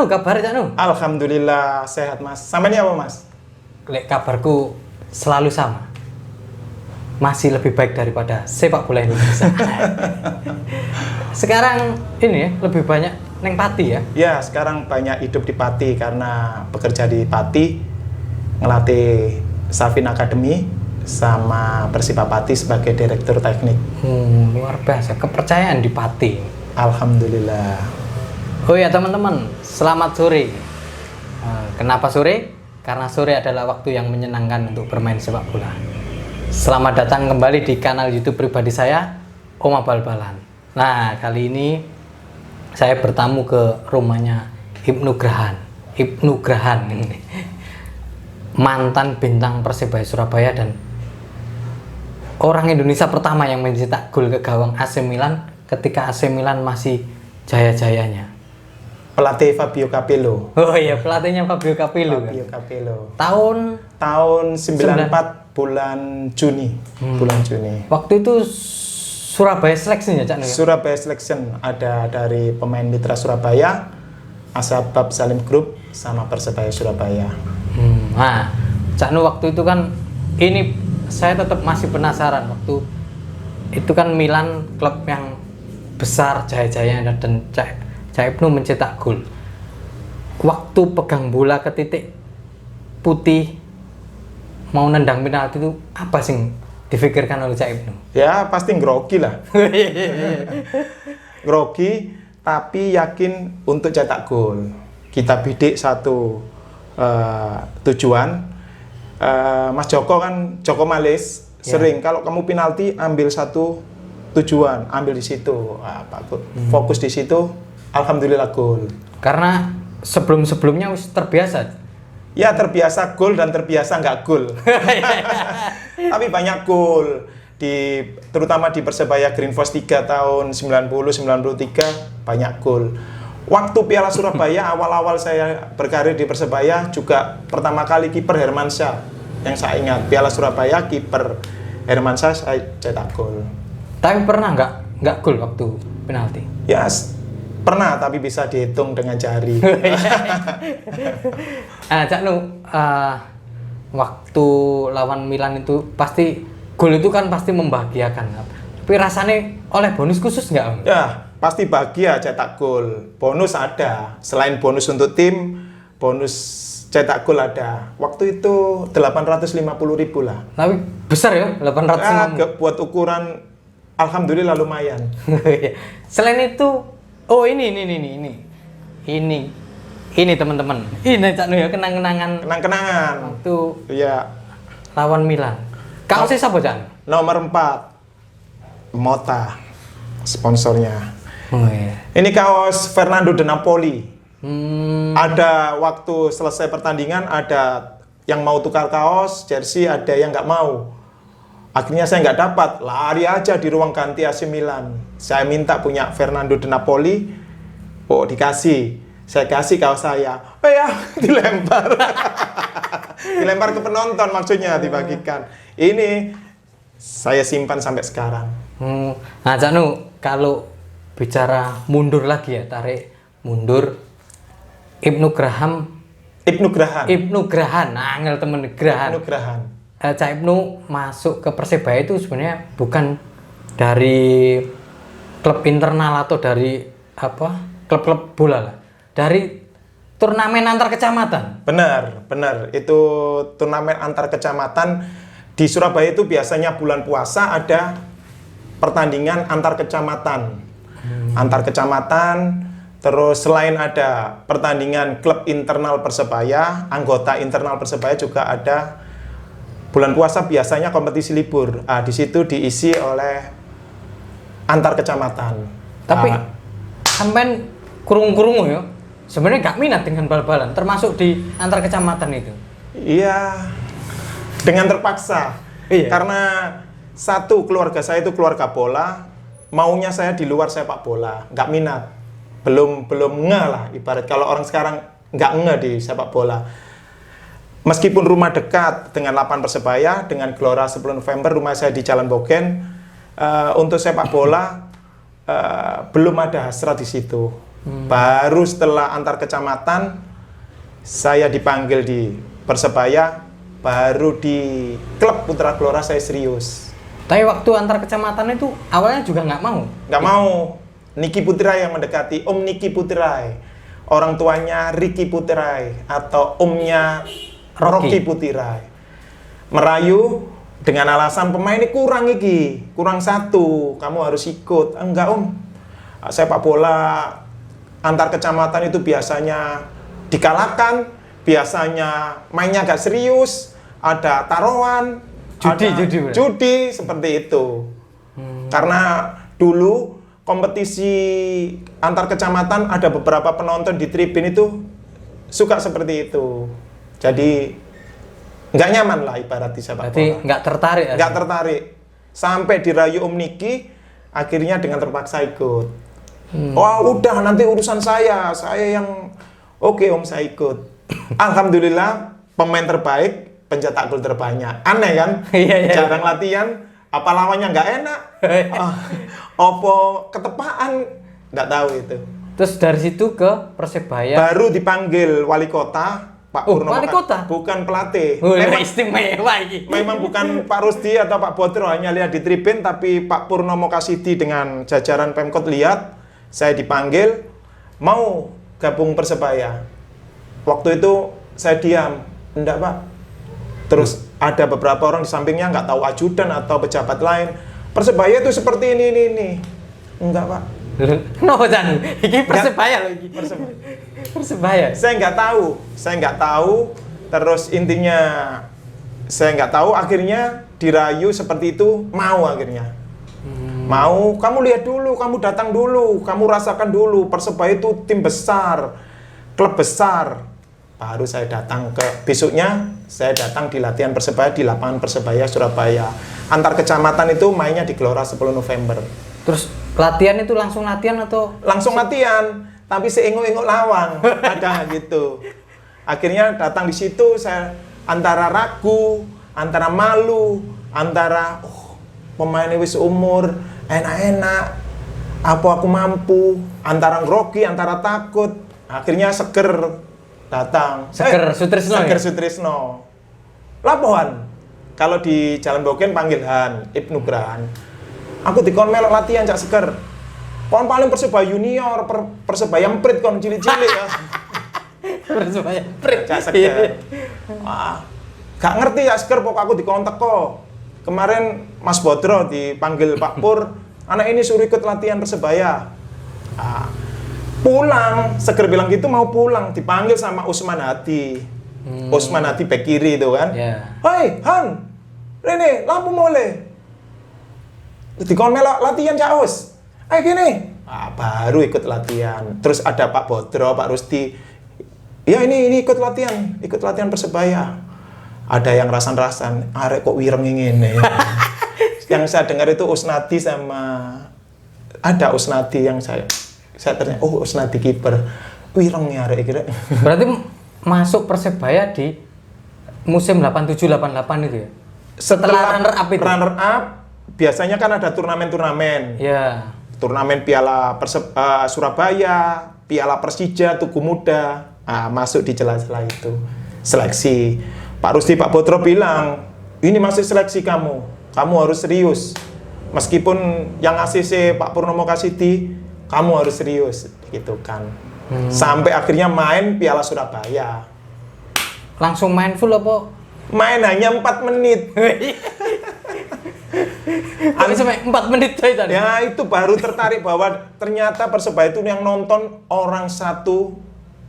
Nu kabar Cak Nu? Alhamdulillah sehat Mas. Sampai ini apa Mas? Lek kabarku selalu sama. Masih lebih baik daripada sepak bola Indonesia. Sekarang ini ya, lebih banyak neng Pati ya? Ya, sekarang banyak hidup di Pati karena bekerja di Pati, ngelatih Safin Academy sama Persiba Pati sebagai direktur teknik. Luar biasa, kepercayaan di Pati. Alhamdulillah. Oh ya teman-teman, selamat sore. Kenapa sore? Karena sore adalah waktu yang menyenangkan untuk bermain sepak bola. Selamat datang kembali di kanal YouTube pribadi saya, Oma Bal-Balan. Nah, kali ini saya bertamu ke rumahnya Ibnu Grahan. Ibnu Grahan ini mantan bintang Persebaya Surabaya dan orang Indonesia pertama yang mencetak gol ke gawang AC Milan ketika AC Milan masih jaya-jayanya. Pelatih Fabio Capello. Oh iya, pelatihnya Fabio Capello. Fabio Capello. Tahun 94 bulan Juni. Bulan Juni. Waktu itu Surabaya Selection ya, Cak Nu? Surabaya Selection ada dari pemain mitra Surabaya, Asbab Salim Group sama Persebaya Surabaya. Nah, Cak Nu waktu itu kan ini saya tetap masih penasaran waktu itu kan Milan klub yang besar jaya-jayanya dan Cak Ibnu mencetak gol. Waktu pegang bola ke titik putih mau nendang penalti itu apa sih difikirkan oleh Cak Ibnu? Ya pasti grogi lah. Grogi tapi yakin untuk cetak gol. Kita bidik satu tujuan. Mas Joko kan Joko Malis sering kalau kamu penalti ambil satu tujuan, ambil di situ. Fokus di situ. Alhamdulillah gol. Karena sebelum-sebelumnya terbiasa. Ya terbiasa gol dan terbiasa nggak gol. Tapi banyak gol terutama di Persebaya Green Force 3 tahun 90-93 banyak gol. Waktu Piala Surabaya awal-awal saya berkarir di Persebaya juga pertama kali kiper Hermansyah yang saya ingat Piala Surabaya kiper Hermansyah saya cetak gol. Tapi pernah nggak gol waktu penalti? Ya pernah tapi bisa dihitung dengan jari. Cak Nu, waktu lawan Milan itu pasti gol itu kan pasti membahagiakan. Tapi rasanya oleh bonus khusus nggak? Ya pasti bahagia cetak gol. Bonus ada. Selain bonus untuk tim, bonus cetak gol ada. Waktu itu 850.000 lah. Tapi besar ya 850. Ya, buat ukuran alhamdulillah lumayan. Selain itu, oh ini teman-teman. Ini Cak Nu ya kenang-kenangan waktu ya lawan Milan. Kaosnya siapa Cak? Nomor 4 Mota sponsornya. Oh iya. Ini kaos Fernando de Napoli. Ada waktu selesai pertandingan ada yang mau tukar kaos, jersey, ada yang nggak mau. Akhirnya saya nggak dapat, lari aja di ruang ganti AC Milan. Saya minta punya Fernando de Napoli, oh dikasih. Saya kasih kaos saya, oh ya dilempar. Dilempar ke penonton maksudnya dibagikan. Ini saya simpan sampai sekarang. Nah Cak Nu, kalau bicara mundur lagi ya, tarik mundur. Ibnu Grahan, angel temen Grahan. Ibnu Grahan. Cak Ibnu masuk ke Persebaya itu sebenarnya bukan dari klub internal atau dari klub-klub bola lah. Dari turnamen antar kecamatan. Benar. Itu turnamen antar kecamatan di Surabaya itu biasanya bulan puasa ada pertandingan antar kecamatan. Antar kecamatan, terus selain ada pertandingan klub internal Persebaya, anggota internal Persebaya juga ada. Bulan puasa biasanya kompetisi libur. Di situ diisi oleh antar kecamatan. Tapi sampean kurung-kurung ya. Sebenarnya gak minat dengan bal-balan, termasuk di antar kecamatan itu. Iya. Dengan terpaksa. Iya. Karena satu keluarga saya itu keluarga bola, maunya saya di luar sepak bola, nggak minat. Belum ngeh lah ibarat kalau orang sekarang nggak ngeh di sepak bola. Meskipun rumah dekat dengan lapangan Persebaya, dengan Gelora 10 November, rumah saya di Jalan Bogen, untuk sepak bola belum ada hasrat di situ. Baru setelah antar kecamatan saya dipanggil di Persebaya, baru di klub Putra Gelora saya serius. Tapi waktu antar kecamatan itu awalnya juga nggak mau? Nggak mau. Niki Putrai yang mendekati, Om Niki Putrai. Orang tuanya Ricky Putrai atau omnya Rocky Putrai. Merayu dengan alasan pemain ini kurang satu, kamu harus ikut. Enggak Om, sepak bola antar kecamatan itu biasanya dikalahkan, biasanya mainnya agak serius, ada taruhan, judi seperti itu. Karena dulu kompetisi antar kecamatan ada beberapa penonton di tribun itu suka seperti itu. Jadi nggak nyaman lah ibarat di sepak bola. Berarti nggak tertarik? Nggak tertarik. Sampai dirayu Om Niki, akhirnya dengan terpaksa ikut. Oh udah nanti urusan saya yang oke Om saya ikut. Alhamdulillah pemain terbaik, pencetak gol terbanyak. Aneh kan? Jarang latihan, apa lawannya nggak enak? Opo ketepaan? Nggak tahu itu. Terus dari situ ke Persebaya? Baru dipanggil wali kota, Pak Purnomo. Wali kota? Bukan pelatih. Memang istimewa ini. Memang bukan Pak Rusdi atau Pak Bodro, hanya lihat di tribun, tapi Pak Purnomo Kasidi dengan jajaran Pemkot lihat, saya dipanggil, mau gabung Persebaya. Waktu itu saya diam, enggak Pak. Terus ada beberapa orang di sampingnya nggak tahu ajudan atau pejabat lain. Persebaya itu seperti ini. Enggak Pak. No Jan, ini Persebaya loh ini. Persebaya. Saya nggak tahu. Terus intinya saya nggak tahu. Akhirnya dirayu seperti itu, mau akhirnya. Mau, kamu lihat dulu, kamu datang dulu, kamu rasakan dulu. Persebaya itu tim besar, klub besar. Baru saya datang besoknya saya datang di latihan Persebaya di lapangan Persebaya Surabaya. Antar kecamatan itu mainnya di Gelora 10 November. Terus latihan itu langsung latihan atau? Langsung latihan, tapi seengok-engok lawang, ada gitu. Akhirnya datang di situ saya antara ragu, antara malu, antara pemain wis umur, enak-enak, apa aku mampu, antara grogi, antara takut. Akhirnya seger datang. Seger Sutrisno. Seger Sutrisno. Lapohan. Kalau di Jalan Boken panggil Han, Ibnu Gran. Aku dikon melok latihan cak seger. Kon paling Persebaya junior, Persebaya emprit kon cilik-cilik ya. Persebaya emprit Cak seger. Wah, gak ngerti ya seger pokok aku dikon teko. Kemarin Mas Bodro dipanggil Pak Pur, anak ini suruh ikut latihan Persebaya. Pulang, seger bilang gitu mau pulang, dipanggil sama Usman Hadi. Usman Hadi bek kiri itu kan. Hei Han, Rene, lampu mulai. Dikon melok latihan Caos. Gini. Baru ikut latihan. Terus ada Pak Bodro, Pak Rusdi. Ya ini ikut latihan Persebaya. Ada yang rasan-rasan, arek kok wireng ngene. Yang saya dengar itu Usnadi sama ada Usnadi yang saya tanya, Usnadi kiper. Wireng ya arek kira. Berarti masuk Persebaya di musim 87-88 itu ya? Setelah runner up itu? Runner up, biasanya kan ada turnamen-turnamen. Ya. Turnamen Piala Surabaya, Piala Persija, Tugu Muda. Masuk di celah-celah itu. Seleksi. Pak Rusdi, Pak Bodro bilang, ini masih seleksi kamu harus serius. Meskipun yang ACC Pak Purnomo Kasidi, kamu harus serius, gitu kan. Sampai akhirnya main Piala Surabaya. Langsung main full apa? Main hanya 4 menit. Sampai 4 menit aja. Ya itu baru tertarik bahwa ternyata Persebaya itu yang nonton orang satu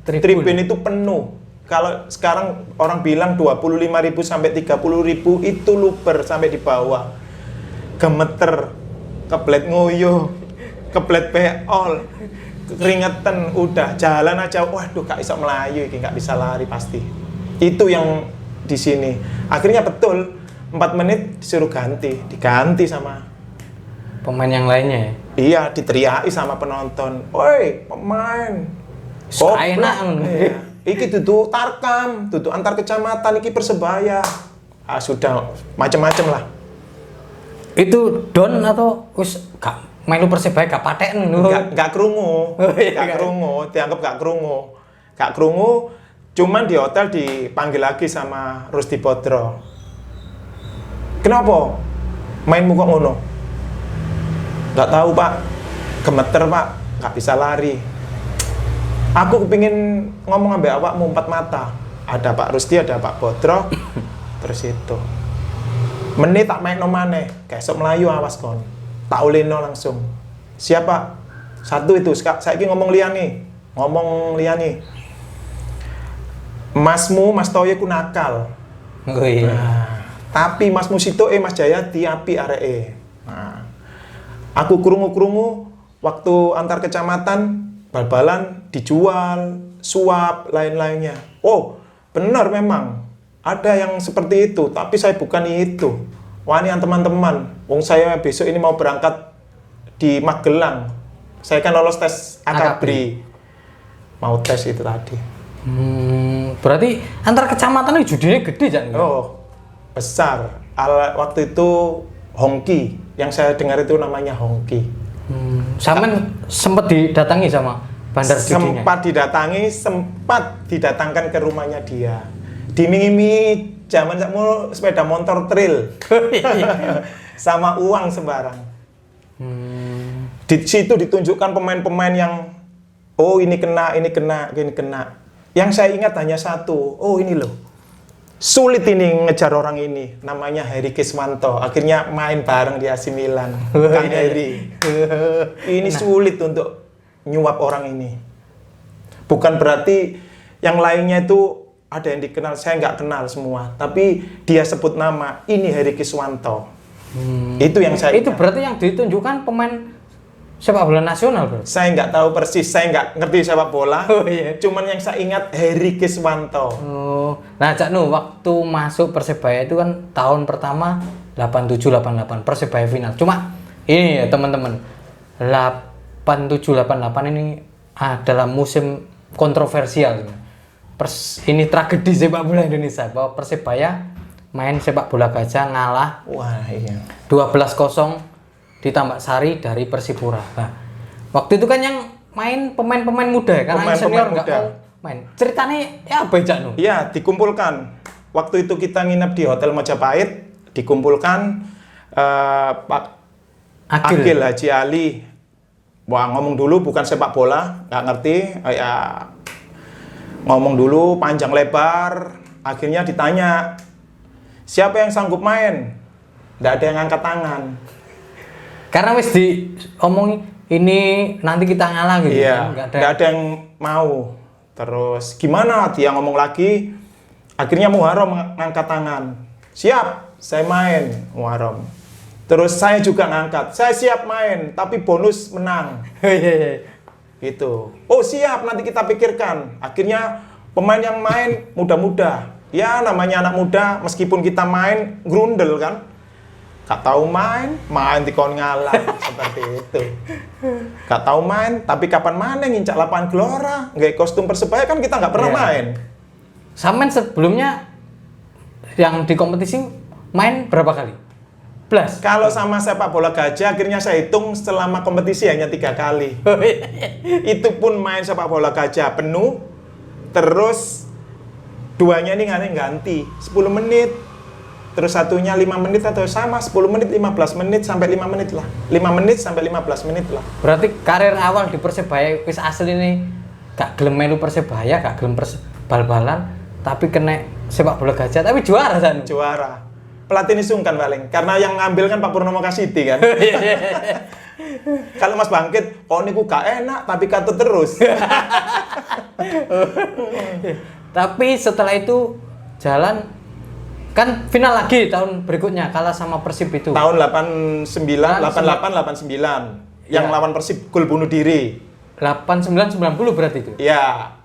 tribun itu penuh. Kalau sekarang orang bilang 25.000 sampai 30.000 itu luber sampai di bawah. Gemeter, keblet ngoyo, keblet peol, keringetan, udah jalan aja, waduh gak bisa melayu, gak bisa lari pasti. Itu yang di sini. Akhirnya betul 4 menit disuruh diganti sama pemain yang lainnya ya? Iya, diteriaki sama penonton. Woi, pemain. Enak. Iya. Iki duduk Tarkam, duduk antar kecamatan, iki Persebaya. Sudah macam-macam lah. Itu don atau melu Persebaya gak paten lho. Gak krungu. Oh, iya, Gak krungu, dianggap gak krungu. Gak krungu, cuman di hotel dipanggil lagi sama Rusdi Bodro. Kenapa? Mainmu kok ngono? Gak tahu Pak, gemeter Pak, gak bisa lari. Aku kepingin ngomong ambek awakmu empat mata. Ada Pak Rusdi, ada Pak Bodro, terus itu. Menit tak main nomane, kesok Melayu awas kon. Tak ulino langsung. Siapa? Satu itu, saiki ngomong liyane. Masmu, Mas Toye ku nakal. Oh iya. Nah, tapi Mas Musito Mas Jaya diapi areke. Nah, aku krungu-krungu waktu antar kecamatan bal-balan dijual, suap, lain-lainnya. Oh, benar memang. Ada yang seperti itu, tapi saya bukan itu. Wani teman-teman, wong saya besok ini mau berangkat di Magelang. Saya kan lolos tes Akabri. Mau tes itu tadi. Berarti antar kecamatan itu judinya gede Cak? Oh, besar. Waktu itu Hongki, yang saya dengar itu namanya Hongki. Sampean sempat didatangi sama bandar judinya? Sempat didatangkan ke rumahnya dia. Dimimi zaman sakmu sepeda motor trail. Sama uang sembarang. Di situ ditunjukkan pemain-pemain yang oh ini kena. Yang saya ingat hanya satu. Oh ini loh. Sulit ini ngejar orang ini. Namanya Heri Kiswanto. Akhirnya main bareng di AC Milan. Kang Heri. Ini sulit untuk nyuap orang ini. Bukan berarti yang lainnya itu ada yang dikenal. Saya nggak kenal semua. Tapi dia sebut nama. Ini Heri Kiswanto. Itu yang saya Itu ingat. berarti yang ditunjukkan pemain sepak bola nasional bro? Saya nggak tahu persis, saya nggak ngerti sepak bola. Oh, iya. Cuman yang saya ingat Heri Kiswanto. Oh, nah Cak Nu, waktu masuk Persebaya itu kan tahun pertama 87-88 Persebaya final. Cuma ini ya teman-teman, 87-88 ini adalah musim kontroversial. Ini tragedi sepak bola Indonesia bahwa Persebaya main sepak bola gajah ngalah. Wah iya. 12-0 di Tambak Sari dari Persipura. Nah, waktu itu kan yang main pemain-pemain muda ya, karena yang senior nggak mau main. Ceritanya ya apa Cak Nu? Iya, dikumpulkan. Waktu itu kita nginep di Hotel Majapahit, dikumpulkan Pak Agil Haji Ali. Wah, ngomong dulu bukan sepak bola, nggak ngerti. Ya, ngomong dulu panjang lebar. Akhirnya ditanya, siapa yang sanggup main? Nggak ada yang angkat tangan. Karena wis diomongin ini nanti kita ngalah gitu. Iya, Kan? nggak ada yang mau. Terus gimana? Dia ngomong lagi. Akhirnya Muharram ngangkat tangan. Siap, saya main Muharram. Terus saya juga ngangkat. Saya siap main, tapi bonus menang. Gitu. Oh siap, nanti kita pikirkan. Akhirnya pemain yang main muda-muda. Ya namanya anak muda, meskipun kita main grundel kan. Gak tahu main dikon ngalah seperti itu. Gak tahu main, tapi kapan mana ngincak lapangan Gelora, nggak kostum Persebaya kan kita nggak pernah main. Sampean sebelumnya yang di kompetisi main berapa kali? Plus. Kalau sama sepak bola gajah, akhirnya saya hitung selama kompetisi hanya 3 kali. Itu pun main sepak bola gajah penuh, terus duanya ini ganti 10 menit. Terus satunya 5 menit atau sama 10 menit, 15 menit sampai 5 menit lah. 5 menit sampai 15 menit lah. Berarti karir awal di Persebaya wis asli ini gak gelem melu Persebaya, gak gelem bal-balan, tapi kena sepak bola gajah, tapi juara kan? Juara. Pelatih ini sungkan paling, karena yang ngambil kan Pak Purnomo Kasiti kan. Kalau Mas Bangkit, oh niku gak enak tapi katut terus. Tapi setelah itu jalan kan final lagi tahun berikutnya kalah sama Persib itu. Tahun 88 89 yang lawan Persib gol bunuh diri. 89 90 berarti itu. Iya.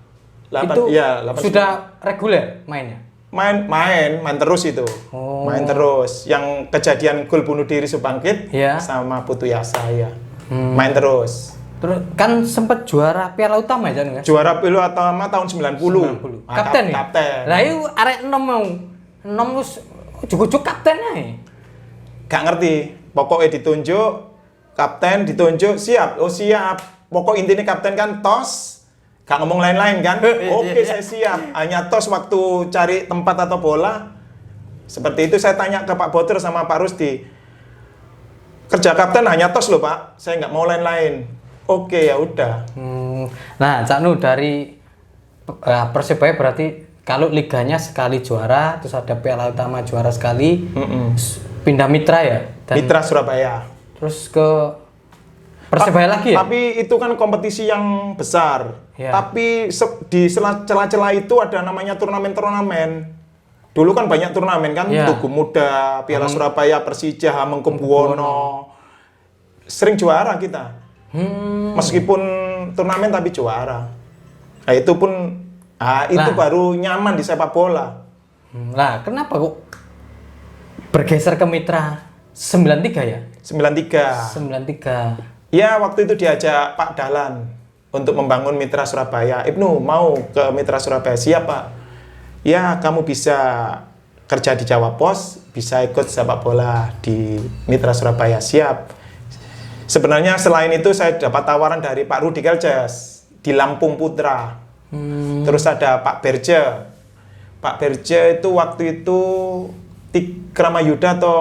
Itu sudah reguler mainnya. Main terus itu. Oh. Main terus. Yang kejadian gol bunuh diri Subangkit sama Putu Yasa ya. Main terus. Terus kan sempat juara Piala Utama ya, kan? Juara Piala Utama tahun 90. Kapten ya? Kapten. Lah itu arek 6 mau. 6 wis ujug-ujug kapten ae. Gak ngerti. Pokoknya ditunjuk kapten ditunjuk, siap. Oh siap. Pokok intinya kapten kan tos, gak ngomong lain-lain kan. Oke, saya siap. Hanya tos waktu cari tempat atau bola. Seperti itu saya tanya ke Pak Boter sama Pak Rusdi. Kerja kapten hanya tos loh Pak, saya nggak mau lain-lain. Oke, ya udah. Nah, Cak Nu dari Persebaya berarti kalau liganya sekali juara, terus ada piala utama juara sekali, pindah mitra ya? Mitra Surabaya. Terus ke Persebaya lagi ya? Tapi itu kan kompetisi yang besar. Ya. Tapi di celah-celah itu ada namanya turnamen-turnamen. Dulu kan banyak turnamen kan, Ya. Tugu Muda, Piala Surabaya, Persija, Hamengkubuwono. Sering juara kita. Meskipun turnamen tapi juara. Nah, itu pun itu baru nyaman di sepak bola. Nah, kenapa kok bergeser ke mitra 93 ya? 93. 93. Ya, waktu itu diajak Pak Dahlan untuk membangun Mitra Surabaya. Ibnu mau ke Mitra Surabaya, siapa? Ya, kamu bisa kerja di Jawa Pos, bisa ikut sepak bola di Mitra Surabaya, siap. Sebenarnya selain itu saya dapat tawaran dari Pak Rudi Kelces di Lampung Putra. Terus ada Pak Berje. Pak Berje itu waktu itu Kramayuda atau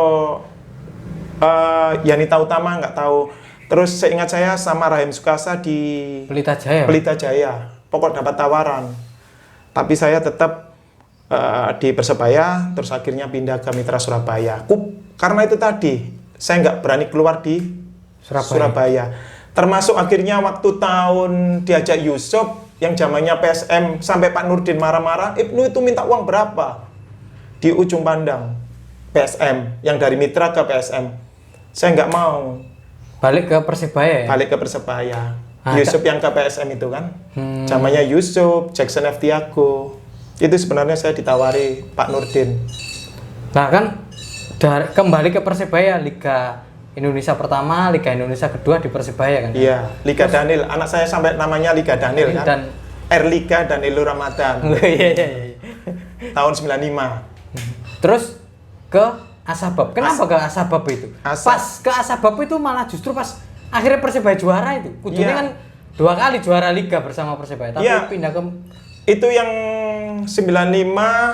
Yanita Utama, nggak tahu. Terus seingat saya sama Rahim Sukasa di Pelita Jaya. Pelita Jaya. Pokok dapat tawaran. Tapi saya tetap di Persebaya, terus akhirnya pindah ke Mitra Surabaya. Karena itu tadi, saya nggak berani keluar di Surabaya. Termasuk akhirnya waktu tahun diajak Yusuf, yang zamannya PSM, sampai Pak Nurdin marah-marah, Ibnu itu minta uang berapa? Di ujung pandang, PSM, yang dari Mitra ke PSM. Saya nggak mau. Balik ke Persebaya ya? Balik ke Persebaya. Yusuf yang ke PSM itu kan. Zamannya Yusuf, Jackson F. Tiago. Itu sebenarnya saya ditawari Pak Nurdin. Nah kan kembali ke Persebaya, Liga Indonesia pertama, Liga Indonesia kedua di Persebaya kan? Iya, Liga Daniel. Anak saya sampai namanya Liga Daniel kan. Dan Liga Danilo Ramadan. Iya. Tahun 95. Terus ke Asabab. Kenapa ke Asabab itu? Pas ke Asabab itu malah justru pas akhirnya Persebaya juara itu. Kudunya kan 2 kali juara Liga bersama Persebaya, tapi pindah ke itu yang 95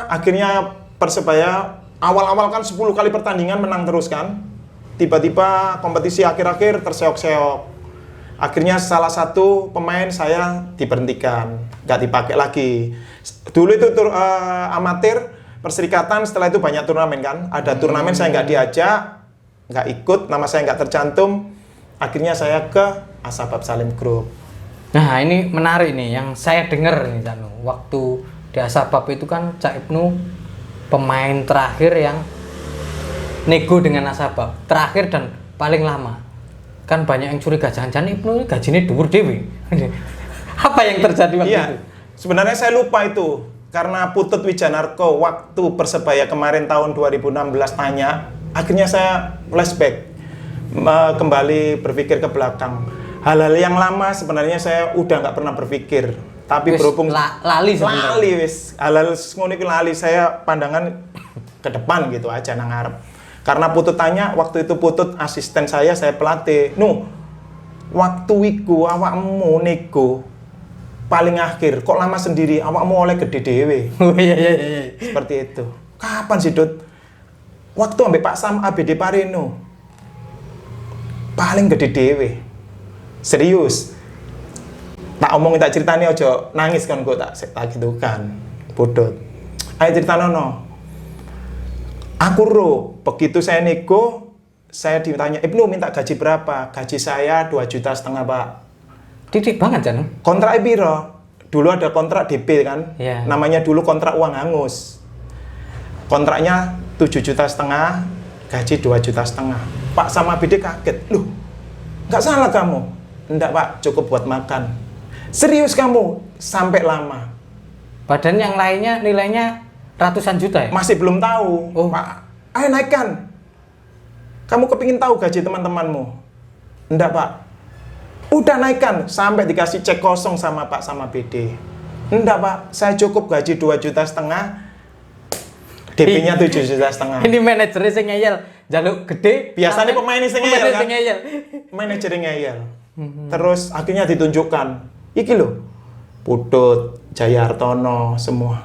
akhirnya Persebaya awal-awal kan 10 kali pertandingan menang terus kan. Tiba-tiba kompetisi akhir-akhir terseok-seok. Akhirnya salah satu pemain saya diberhentikan, nggak dipakai lagi. Dulu itu amatir perserikatan, setelah itu banyak turnamen kan. Ada turnamen saya nggak diajak, nggak ikut, nama saya nggak tercantum. Akhirnya saya ke Asabab Salim Group. Nah ini menarik nih, yang saya dengar nih Canu. Waktu di Asabab itu kan Cak Ibnu pemain terakhir yang nego dengan Asabab, terakhir dan paling lama. Kan banyak yang curiga, jangan-jangan Ibnu gajinya dhuwur dewe. Apa yang terjadi waktu itu? Sebenarnya saya lupa itu. Karena Putut Wijanarko waktu Persebaya kemarin tahun 2016 tanya, akhirnya saya flashback, kembali berpikir ke belakang. Hal-hal yang lama sebenarnya saya udah nggak pernah berpikir. Tapi berhubung lali wis. Hal-hal ngono iki lali, saya pandangan ke depan gitu aja nang ngarep. Karena Putut tanya, waktu itu Putut asisten saya pelatih. Waktu iku awakmu nego paling akhir, kok lama sendiri, awakmu oleh gede dewe. Iya. Seperti itu. Kapan sih, Dut? Waktu ambek Pak Sam ABD Pareno. Paling gede dewe. Serius. Tak omongin, tak ceritanya ojo nangis kan, kok tak gitu kan. Bodot. Ayo cerita nono. Aku begitu saya nego, saya ditanya, Ibnu minta gaji berapa? Gaji saya 2,5 juta, Pak. Didik banget kan? Kontrak piro? Dulu ada kontrak DP kan? Yeah. Namanya dulu kontrak uang hangus. Kontraknya 7,5 juta, gaji 2,5 juta. Pak sama BD kaget. Loh, nggak salah kamu? Enggak Pak, cukup buat makan. Serius kamu? Sampai lama. Padahal yang lainnya nilainya ratusan juta ya? Masih belum tahu. Pak, ayo naikkan. Kamu kepingin tahu gaji teman-temanmu? Enggak Pak. Udah naikkan, sampai dikasih cek kosong sama Pak sama BD. Enggak Pak, saya cukup gaji 2,5 juta. DP-nya 7,5 juta. Ini manajernya sing ngeyel, jaluk gede. Biasanya pemain sing ngeyel kan. Sing ngeyel. Manajernya ngeyel. Terus akhirnya ditunjukkan, iki loh, Putut, Jayartono, semua.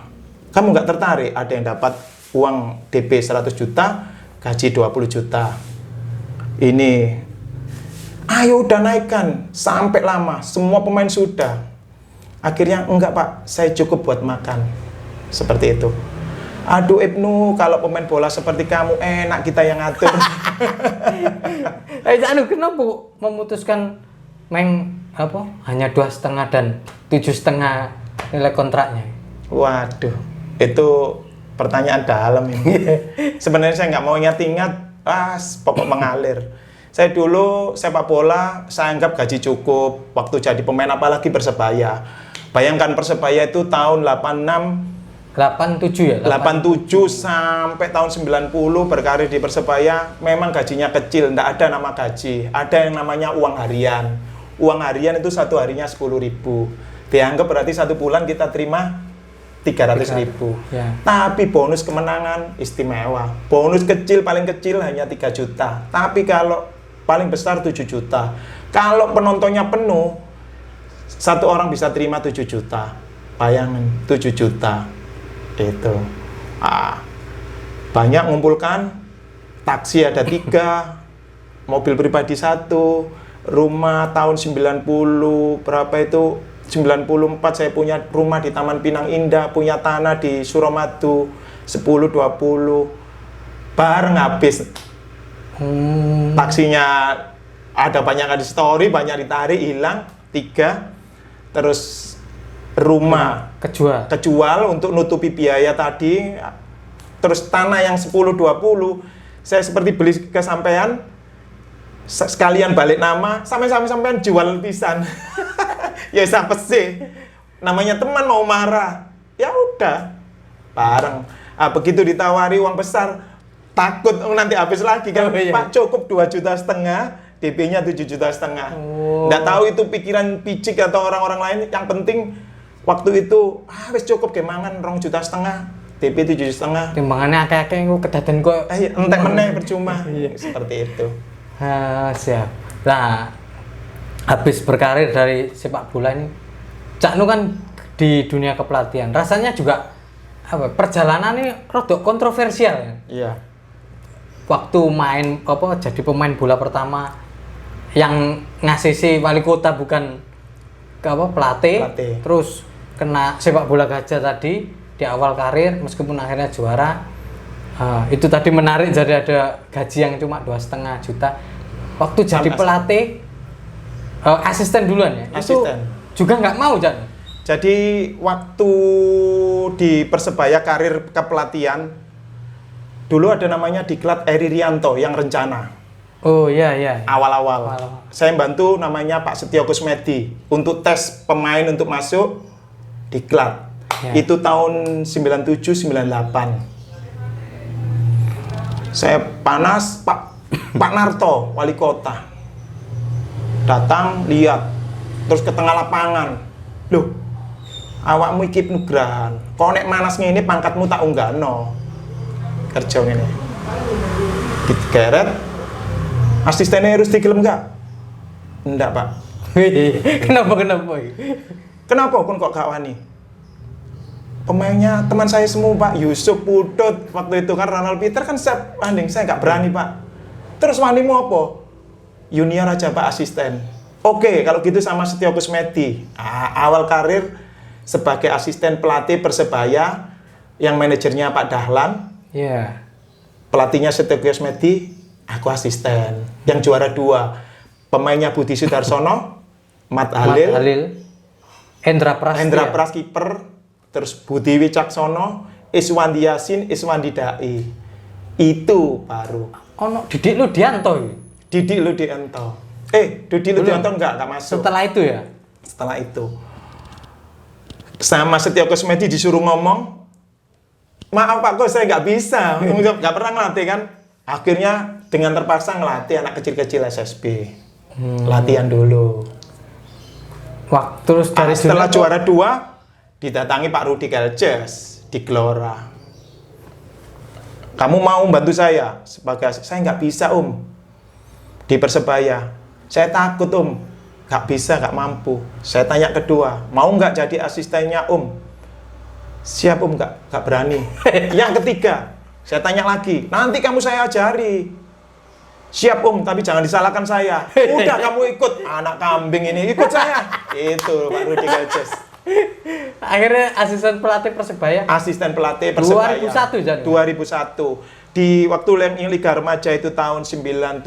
Kamu nggak tertarik? Ada yang dapat uang DP 100 juta, gaji 20 juta. Ini, ayo udah naikkan, sampai lama, semua pemain sudah. Akhirnya, enggak Pak, saya cukup buat makan. Seperti itu. Aduh Ibnu, kalau pemain bola seperti kamu, enak kita yang ngatur. Kenapa memutuskan main hanya 2,5 dan 7,5 nilai kontraknya? Waduh, itu pertanyaan dalam ini. Sebenarnya saya nggak mau ingat-ingat, pokok mengalir. Saya dulu sepak bola, saya anggap gaji cukup waktu jadi pemain, apalagi Persebaya. Bayangkan Persebaya itu tahun 87 ya? 87 sampai tahun 90 berkarir di Persebaya, memang gajinya kecil, nggak ada nama gaji. Ada yang namanya uang harian. Uang harian itu satu harinya 10.000. Dianggap berarti satu bulan kita terima 300.000. Ya. Tapi bonus kemenangan istimewa. Bonus kecil, paling kecil hanya 3 juta. Tapi kalau paling besar 7 juta. Kalau penontonnya penuh, satu orang bisa terima 7 juta. Bayangin, 7 juta. Itu. Banyak ngumpulkan, taksi ada 3, mobil pribadi 1, rumah tahun 90, berapa itu? 94 saya punya rumah di Taman Pinang Indah, punya tanah di Suramadu, 10-20, bareng habis. Taksinya ada banyak di story, banyak ditarik, hilang, 3. Terus rumah kejual untuk nutupi biaya tadi. Terus tanah yang 10-20, saya seperti beli kesampaian, sekalian balik nama, sampai jual pisan. Ya sampai sih, namanya teman mau marah, ya udah bareng. Begitu ditawari uang besar, takut nanti habis lagi kan. Pak cukup 2,5 juta, DP-nya 7,5 juta. Nggak tahu itu pikiran picik atau orang-orang lain. Yang penting waktu itu wis cukup kemangan 2,5 juta, DP 7,5 juta. Timbangannya akeh-akeh engko kedaden kok entek meneh percuma. Seperti itu. Siap. Nah, habis berkarir dari sepak bola ini, Cak Nu kan di dunia kepelatihan. Rasanya juga perjalanan ini rodok kontroversial ya. Iya. Waktu main jadi pemain bola pertama yang ngasih wali kota bukan pelatih. Terus kena sepak bola gajah tadi di awal karir meskipun akhirnya juara. Itu tadi menarik, jadi ada gaji yang cuma 2,5 juta. Waktu jadi pelatih asisten duluan ya? Asisten. Itu juga nggak mau, Jan? Jadi waktu di Persebaya karir kepelatihan, dulu ada namanya Diklat Eri Rianto yang rencana. Oh iya. Awal-awal. Saya bantu namanya Pak Setio Kusmedi untuk tes pemain untuk masuk Diklat. Ya. Itu tahun 97-98. Saya panas, Pak Narto, wali kota. Datang, lihat, terus ke tengah lapangan. Loh, awakmu iki nugrahan. Kok nek manas ngene pangkatmu tak unggahno. Kerja ngene. Digeret. Asistennya harus digelem enggak? Enggak, Pak. Kenapa? Kenapa kon kok gak wani? Pemainnya teman saya semua, Pak. Yusuf, Putut, waktu itu kan Ronald Peter kan saya nggak berani, Pak. Terus wanimu apa? Junior aja Pak, asisten. Oke, kalau gitu sama Setio Kusmedi. Awal karir sebagai asisten pelatih Persebaya, yang manajernya Pak Dahlan. Iya. Pelatihnya Setio Kusmedi, aku asisten. Yang juara 2, pemainnya Budi Sudarsono, Mat Halil, Hendra Pras kiper, terus Budi Wicaksono, Iswandi Yasin, Iswandi Dai. Itu baru. Didik Ludianto. Didik Ludianto enggak masuk. Setelah itu ya? Setelah itu. Sama Setio Kusmedi disuruh ngomong, maaf Pak Gus, saya nggak bisa. Nggak pernah ngelatih kan. Akhirnya dengan terpaksa ngelatih anak kecil-kecil SSB. Latihan dulu. Terus dari setelah juara 2, didatangi Pak Rudi Kelces di Gelora. Kamu mau bantu saya sebagai saya nggak bisa di Persebaya. Saya takut nggak bisa, nggak mampu. Saya tanya kedua, mau nggak jadi asistennya Siap nggak berani. Yang ketiga, saya tanya lagi, nanti kamu saya ajari. Siap tapi jangan disalahkan saya. Udah kamu ikut, anak kambing ini ikut saya. Itu Pak Rudi Kelces. Akhirnya asisten pelatih Persebaya. Asisten pelatih Persebaya. 2001 Jan. 2001. Di waktu Liga Remaja itu tahun 97-98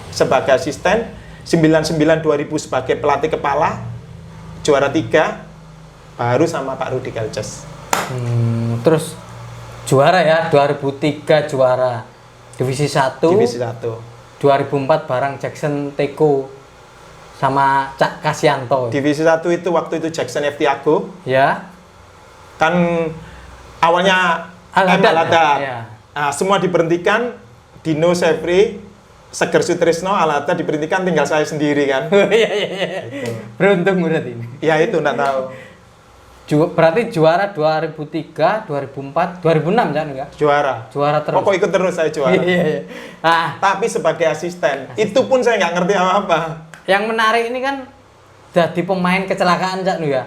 sebagai asisten, 99-2000 sebagai pelatih kepala, juara 3 baru sama Pak Rudi Kelces. Terus juara ya, 2003 juara Divisi 1. Divisi 1. 2004 bareng Jackson Teko sama Cak Kasianto. Divisi 1 itu waktu itu Jackson F. Tiago. Ya. Kan awalnya Al-Haddad. Ya. Nah, semua diberhentikan, Dino Sevri, Seger Sutrisno, Al-Haddad diberhentikan, tinggal saya sendiri kan. Iya. Beruntung berarti ini. Ya itu enggak tahu. Berarti juara 2003, 2004, 2006 kan enggak? Juara terus. Pokok ikut terus saya juara. Iya. Tapi sebagai asisten, itu pun saya nggak ngerti apa-apa. Yang menarik ini kan jadi pemain kecelakaan Cak ya.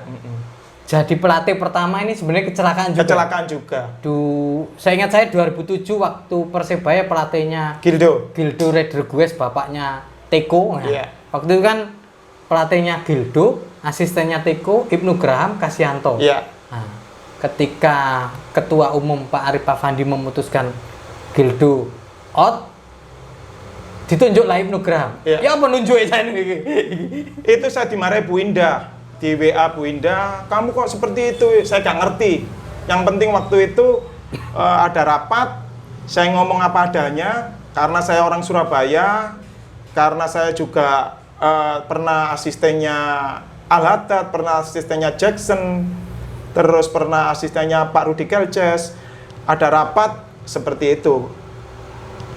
Jadi pelatih pertama ini sebenarnya kecelakaan juga. Kecelakaan juga. Saya ingat saya 2007 waktu Persebaya pelatihnya Gildo Rodriguez, bapaknya Teko. Nah, yeah. Waktu itu kan pelatihnya Gildo, asistennya Teko, Ibnu Graham, Kasianto. Yeah. Nah, ketika Ketua Umum Pak Arif Afandi memutuskan Gildo out, ditunjuklah Ibnu Graham. Yeah. Ya apa nunjuk saya ini? Itu saya dimarahi Bu Indah. Di WA Bu Indah, kamu kok seperti itu? Saya nggak ngerti. Yang penting waktu itu ada rapat, saya ngomong apa adanya, karena saya orang Surabaya, karena saya juga pernah asistennya Al-Haddad, pernah asistennya Jackson, terus pernah asistennya Pak Rudi Kelces, ada rapat seperti itu.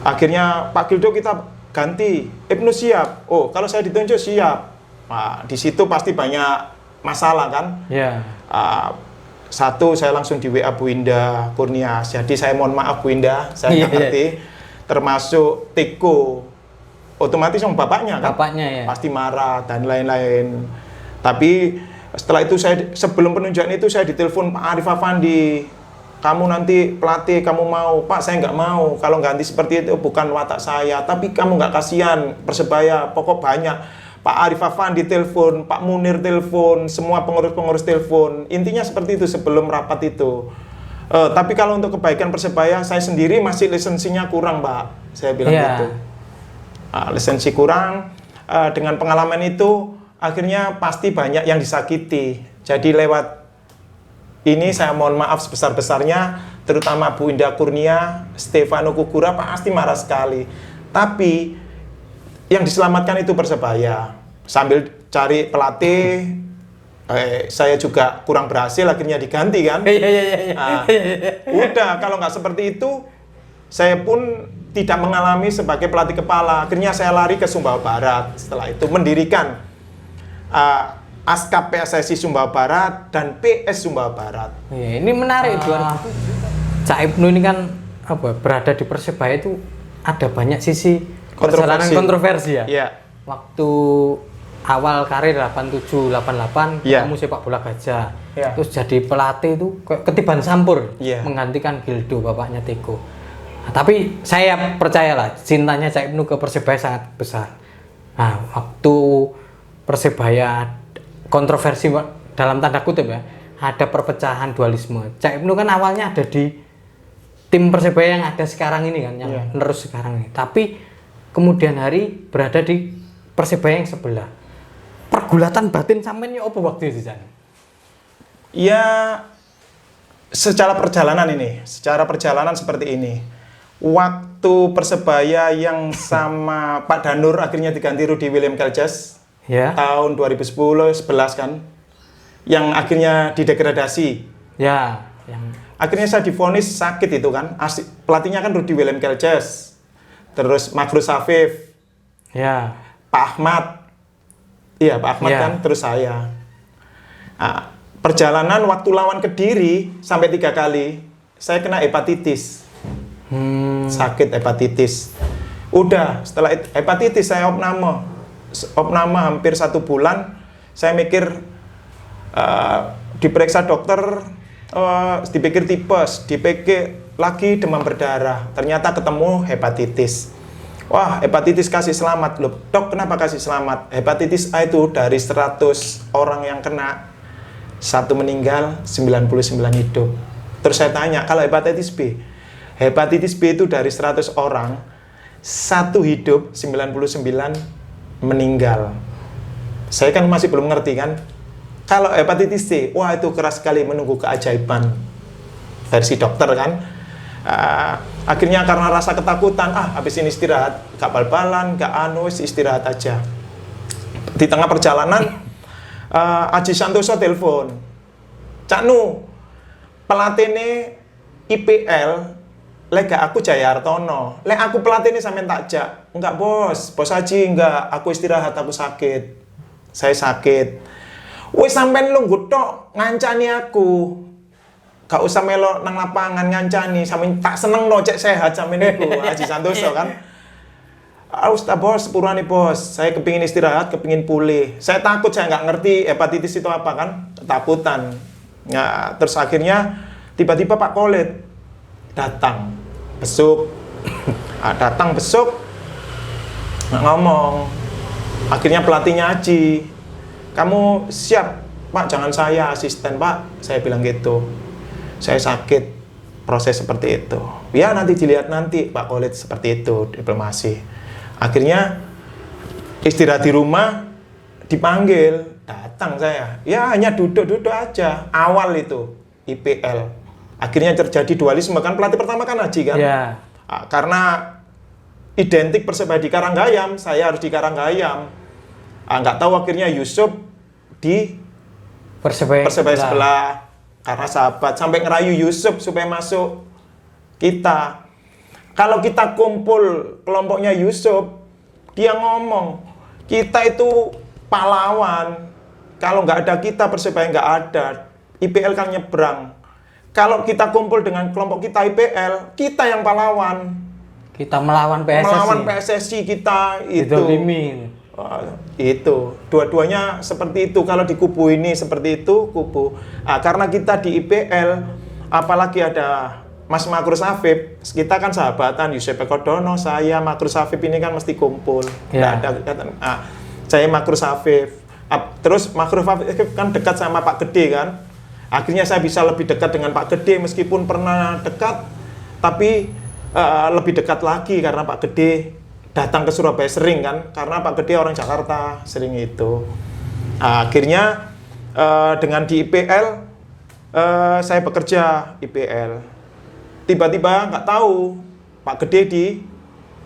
Akhirnya Pak Gildo kita ganti, Ibnu siap. Oh, kalau saya ditunjuk siap. Nah, di situ pasti banyak masalah kan? Ya. Satu, saya langsung di WA Bu Indah Kurnia. Jadi saya mohon maaf Bu Indah, saya nggak ngerti. Termasuk Teko, otomatis sama bapaknya kan? Bapaknya ya. Pasti marah dan lain-lain. Tapi setelah itu sebelum penunjukan itu saya ditelepon Pak Arif Afandi. Kamu nanti pelatih, kamu mau? Pak, saya nggak mau. Kalau ganti seperti itu bukan watak saya. Tapi kamu nggak kasihan Persebaya, pokok banyak. Pak Arif Afandi telepon, Pak Munir telepon, semua pengurus-pengurus telepon. Intinya seperti itu sebelum rapat itu. Tapi kalau untuk kebaikan Persebaya, saya sendiri masih lisensinya kurang, Pak. Saya bilang gitu. Lisensi kurang. Dengan pengalaman itu, akhirnya pasti banyak yang disakiti. Jadi lewat ini saya mohon maaf sebesar-besarnya, terutama Bu Indah Kurnia, Stefano Kugura pasti marah sekali. Tapi yang diselamatkan itu Persebaya. Sambil cari pelatih, saya juga kurang berhasil, akhirnya diganti kan. Udah, kalau nggak seperti itu, saya pun tidak mengalami sebagai pelatih kepala. Akhirnya saya lari ke Sumbawa Barat. Setelah itu mendirikan ASKAP PSSI Sumbawa Barat dan PS Sumbawa Barat. Ini menarik. Cak Ibnu ini kan berada di Persebaya itu ada banyak sisi perjalanan kontroversi ya. Yeah. Waktu awal karir 87-88 kamu sepak bola gajah. Yeah. Terus jadi pelatih itu ketiban sampur menggantikan Gildo bapaknya Teko. Nah, tapi saya percayalah cintanya Cak Ibnu ke Persebaya sangat besar. Nah, waktu Persebaya kontroversi dalam tanda kutip ya, ada perpecahan dualisme. Cak Ibnu kan awalnya ada di tim Persebaya yang ada sekarang ini kan, yang menerus sekarang ini. Tapi kemudian hari berada di Persebaya yang sebelah. Pergulatan batin sampean ya apa waktu itu, Jan? Ya, secara perjalanan seperti ini. Waktu Persebaya yang sama Pak Danur akhirnya diganti Rudy William Kelces tahun 2010-11 kan, yang akhirnya didegradasi. Ya, akhirnya saya divonis sakit itu kan. Pelatihnya kan Rudy William Kelces. Terus Magrus Afif, Pak Ahmad, Pak Ahmad kan, terus saya. Perjalanan waktu lawan Kediri sampai 3 kali, saya kena hepatitis. Sakit hepatitis. Udah, setelah hepatitis saya opname. Opname hampir 1 bulan. Saya mikir, diperiksa dokter, dipikir tipes, dipikir lagi demam berdarah. Ternyata ketemu hepatitis. Wah, hepatitis kasih selamat. Loh, dok, kenapa kasih selamat? Hepatitis A itu dari 100 orang yang kena, 1 meninggal, 99 hidup. Terus saya tanya, kalau hepatitis B? Hepatitis B itu dari 100 orang, 1 hidup, 99 meninggal. Saya kan masih belum ngerti kan. Kalau hepatitis C, wah itu keras sekali, menunggu keajaiban. Versi dokter kan. Akhirnya karena rasa ketakutan, habis ini istirahat, gak bal-balan, gak istirahat aja. Di tengah perjalanan, Aji Santoso telepon, Cak Nu, pelatihnya IPL, lek gak aku Jaya Hartono, lek aku pelatihnya sampean tak jak. Enggak bos Aji enggak, aku istirahat, aku sakit. Saya sakit. Wis sampean lungguh tok ngancani aku. Gak usah melo nang lapangan ngancani, sampean tak seneng no cek sehat sampean niku, Aji Santoso kan. Ustaz bos, sepurane bos, saya kepingin istirahat, kepingin pulih. Saya takut, saya nggak ngerti hepatitis itu apa kan, ketakutan. Ya, terus akhirnya tiba-tiba Pak Khalid datang, besuk, ngomong. Akhirnya pelatihnya Aji, kamu siap Pak, jangan saya asisten Pak, saya bilang gitu. Saya sakit, proses seperti itu. Ya nanti dilihat nanti Pak Khalid, seperti itu diplomasi. Akhirnya istirahat di rumah, dipanggil, datang saya. Ya hanya duduk-duduk aja. Awal itu IPL. Akhirnya terjadi dualisme kan, pelatih pertama kan Aji kan. Yeah. Karena identik Persebaya di Karanggayam, saya harus di Karanggayam. Nggak tahu akhirnya Yusuf di Persebaya sebelah. Karena sahabat, sampai ngerayu Yusuf supaya masuk kita. Kalau kita kumpul kelompoknya Yusuf, dia ngomong, kita itu pahlawan. Kalau nggak ada kita, Persebaya nggak ada. IPL kan nyebrang. Kalau kita kumpul dengan kelompok kita IPL, kita yang pahlawan. Kita melawan PSSI. Melawan PSSI kita itu. Didolimi. Itu dua-duanya seperti itu. Kalau di kubu ini seperti itu kubu, karena kita di IPL, apalagi ada Mas Makrus Afif, kita kan sahabatan, Yusuf Ekodono, saya Makrus Afif ini kan mesti kumpul. Ya. Saya Makrus Afif, terus Makrus Afif kan dekat sama Pak Gede kan, akhirnya saya bisa lebih dekat dengan Pak Gede, meskipun pernah dekat tapi lebih dekat lagi karena Pak Gede datang ke Surabaya sering kan, karena Pak Gede orang Jakarta, sering itu. Akhirnya dengan di IPL, saya bekerja IPL. Tiba-tiba nggak tahu Pak Gede di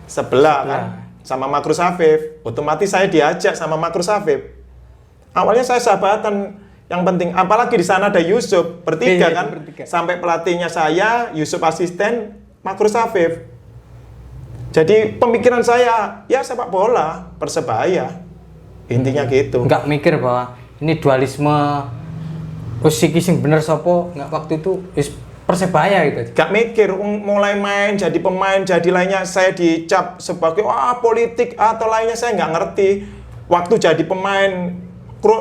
sebelah kan, sama Makrus Afif. Otomatis saya diajak sama Makrus Afif. Awalnya saya sahabatan, yang penting, apalagi di sana ada Yusuf, bertiga kan, sampai pelatihnya saya, Yusuf asisten, Makrus Afif. Jadi pemikiran saya, ya sepak bola, Persebaya. Intinya gitu. Nggak mikir bahwa ini dualisme, iki sing bener sopo, nggak waktu itu Persebaya gitu. Nggak mikir, mulai main, jadi pemain, jadi lainnya, saya dicap sebagai, politik atau lainnya, saya nggak ngerti. Waktu jadi pemain,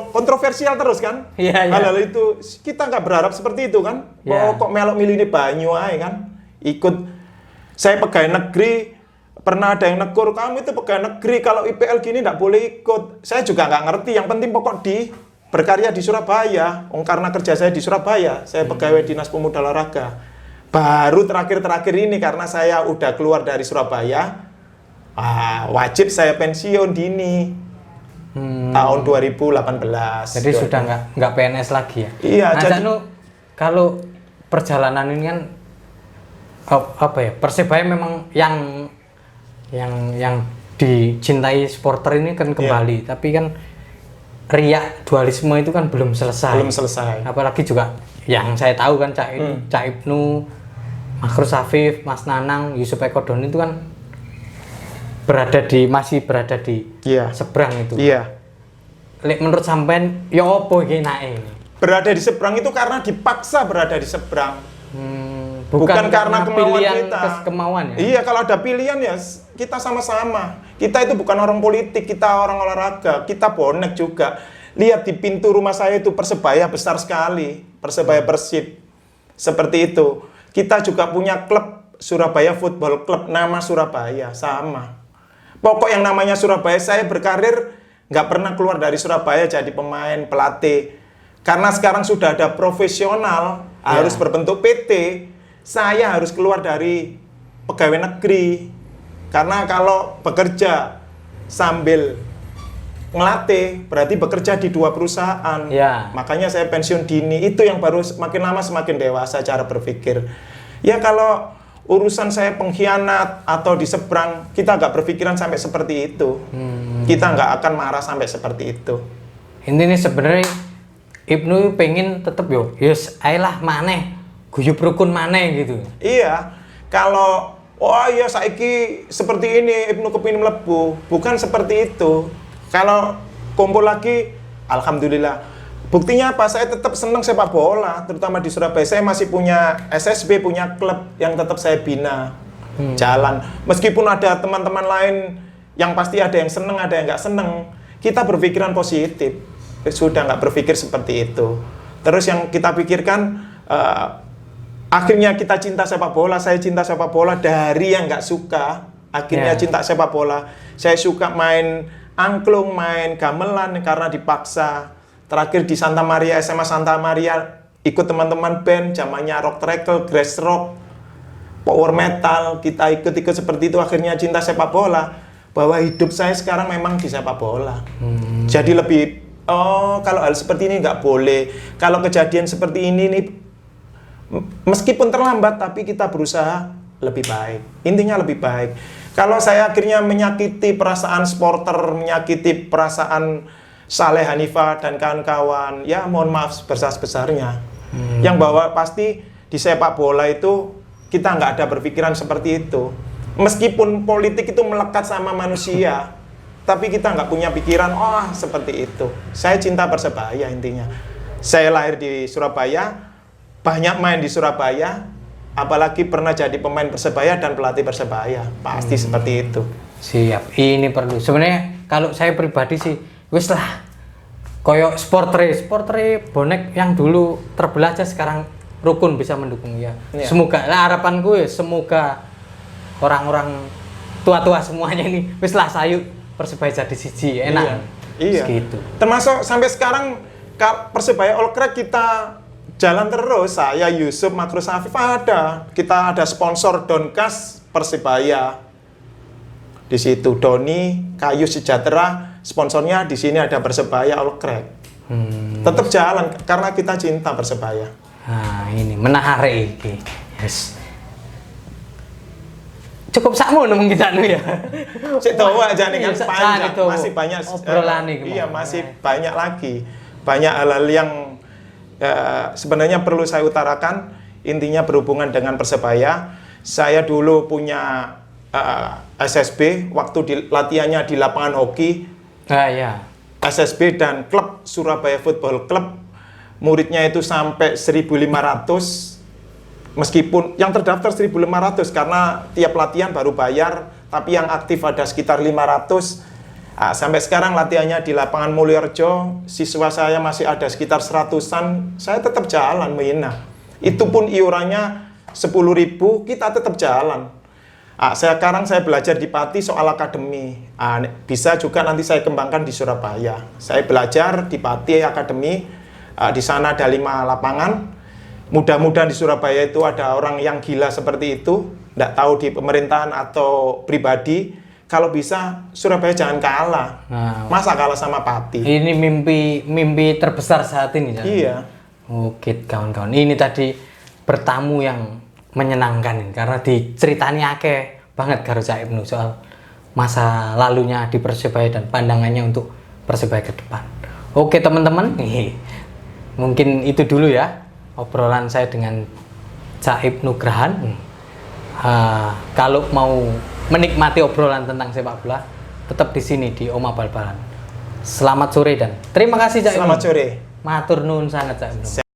kontroversial terus kan? Iya. Hal-hal itu, kita nggak berharap seperti itu kan? Yeah. Kok melok milih ini Banyu aja kan? Ikut, saya pegawai negeri, pernah ada yang negur, kamu itu pegawai negeri, kalau IPL gini nggak boleh ikut. Saya juga nggak ngerti, yang penting pokok berkarya di Surabaya. Karena kerja saya di Surabaya, saya pegawai Dinas Pemuda Olahraga. Baru terakhir-terakhir ini, karena saya udah keluar dari Surabaya, wajib saya pensiun dini. Tahun 2018. Jadi sudah nggak PNS lagi ya? Iya. Nah, jadi kalau perjalanan ini kan, Persebaya memang yang dicintai supporter ini kan kembali, tapi kan riak dualisme itu kan belum selesai. Apalagi juga yang saya tahu kan Cak Ibnu, Makrus Afif, Mas Nanang, Yusuf Ekodono itu kan masih berada di seberang itu. Iya. Menurut sampean ya apa iki nae? Berada di seberang itu karena dipaksa berada di seberang. Bukan karena kemauan pilihan kita. kemauan ya. Iya, kalau ada pilihan ya kita sama-sama. Kita itu bukan orang politik, kita orang olahraga, kita bonek juga. Lihat di pintu rumah saya itu Persebaya besar sekali, Persebaya Persib. Seperti itu. Kita juga punya klub Surabaya Football Club, nama Surabaya, sama. Pokok yang namanya Surabaya, saya berkarir nggak pernah keluar dari Surabaya jadi pemain, pelatih. Karena sekarang sudah ada profesional, harus berbentuk PT, saya harus keluar dari pegawai negeri. Karena kalau bekerja sambil ngelatih, berarti bekerja di 2 perusahaan. Ya. Makanya saya pensiun dini, itu yang baru semakin lama semakin dewasa cara berpikir. Ya kalau urusan saya pengkhianat atau diseberang, kita nggak berpikiran sampai seperti itu. Kita nggak akan marah sampai seperti itu. Intinya sebenarnya Ibnu pengen tetep yus ayolah maneh guyub rukun maneh gitu. Iya, kalau iya saiki seperti ini Ibnu kepingin mlebu, bukan seperti itu. Kalau kumpul lagi, alhamdulillah. Buktinya apa? Saya tetap senang sepak bola, terutama di Surabaya. Saya masih punya SSB, punya klub yang tetap saya bina. Jalan. Meskipun ada teman-teman lain yang pasti ada yang senang, ada yang nggak senang. Kita berpikiran positif. Sudah nggak berpikir seperti itu. Terus yang kita pikirkan, akhirnya kita cinta sepak bola. Saya cinta sepak bola dari yang nggak suka. Akhirnya cinta sepak bola. Saya suka main angklung, main gamelan karena dipaksa. Terakhir di Santa Maria, SMA Santa Maria, ikut teman-teman band, zamannya rock tackle, grass rock, power metal. Kita ikut-ikut seperti itu. Akhirnya cinta sepak bola. Bahwa hidup saya sekarang memang di sepak bola. Jadi lebih kalau hal seperti ini nggak boleh. Kalau kejadian seperti ini nih, meskipun terlambat, tapi kita berusaha lebih baik. Intinya lebih baik. Kalau saya akhirnya menyakiti perasaan supporter, menyakiti perasaan Saleh Hanifah dan kawan-kawan, ya mohon maaf sebesar-besarnya. Yang bahwa pasti di sepak bola itu kita nggak ada berpikiran seperti itu. Meskipun politik itu melekat sama manusia, tapi kita nggak punya pikiran, seperti itu. Saya cinta Persebaya intinya. Saya lahir di Surabaya, banyak main di Surabaya, apalagi pernah jadi pemain Persebaya dan pelatih Persebaya. Pasti seperti itu. Siap, ini perlu. Sebenarnya kalau saya pribadi sih, wis lah, koyo sportre bonek yang dulu terbelah aja sekarang rukun bisa mendukung ya. Semoga, harapanku ya semoga orang-orang tua-tua semuanya ini, wis lah sayu Persebaya jadi siji, enak. Iya. Gitu. Termasuk sampai sekarang Persebaya All Crack kita jalan terus. Saya Yusuf Makrus Afif ada. Kita ada sponsor Donkas Persebaya. Di situ Doni Kayu Sejahtera, sponsornya di sini ada Persebaya All Crack. Tetap jalan karena kita cinta Persebaya. Nah, ini menarik iki. Yes. Cukup sakmu mungkin ya. Sik dawa aja nih kan panjang, itu masih banyak obrolan nih. Iya, masih banyak lagi. Banyak hal-hal yang sebenarnya perlu saya utarakan. Intinya berhubungan dengan Persebaya. Saya dulu punya SSB waktu latihannya di lapangan hoki. Ya. SSB dan klub Surabaya Football Club. Muridnya itu sampai 1.500. Meskipun yang terdaftar 1.500 karena tiap latihan baru bayar, tapi yang aktif ada sekitar 500. Sampai sekarang latihannya di lapangan Mulyorejo, siswa saya masih ada sekitar 100-an. Saya tetap jalan menghina. Itu pun iurannya 10.000, kita tetap jalan. Sekarang saya belajar di Pati soal akademi. Bisa juga nanti saya kembangkan di Surabaya. Saya belajar di Pati Akademi. Di sana ada 5 lapangan. Mudah-mudahan di Surabaya itu ada orang yang gila seperti itu, nggak tahu di pemerintahan atau pribadi. Kalau bisa Surabaya jangan kalah. Masa kalah sama Pati? Ini mimpi terbesar saat ini. Iya. Oke kawan-kawan, ini tadi bertamu yang menyenangkan karena diceritani akeh banget karo Cak Ibnu soal masa lalunya di Persebaya dan pandangannya untuk Persebaya ke depan. Oke teman-teman, mungkin itu dulu ya obrolan saya dengan Cak Ibnu Grahan. Kalau mau menikmati obrolan tentang sepak bola, tetap di sini di Oma Bal-Balan. Selamat sore dan terima kasih Cak Ibnu. Selamat sore. Matur nuwun sangat Cak Ibnu.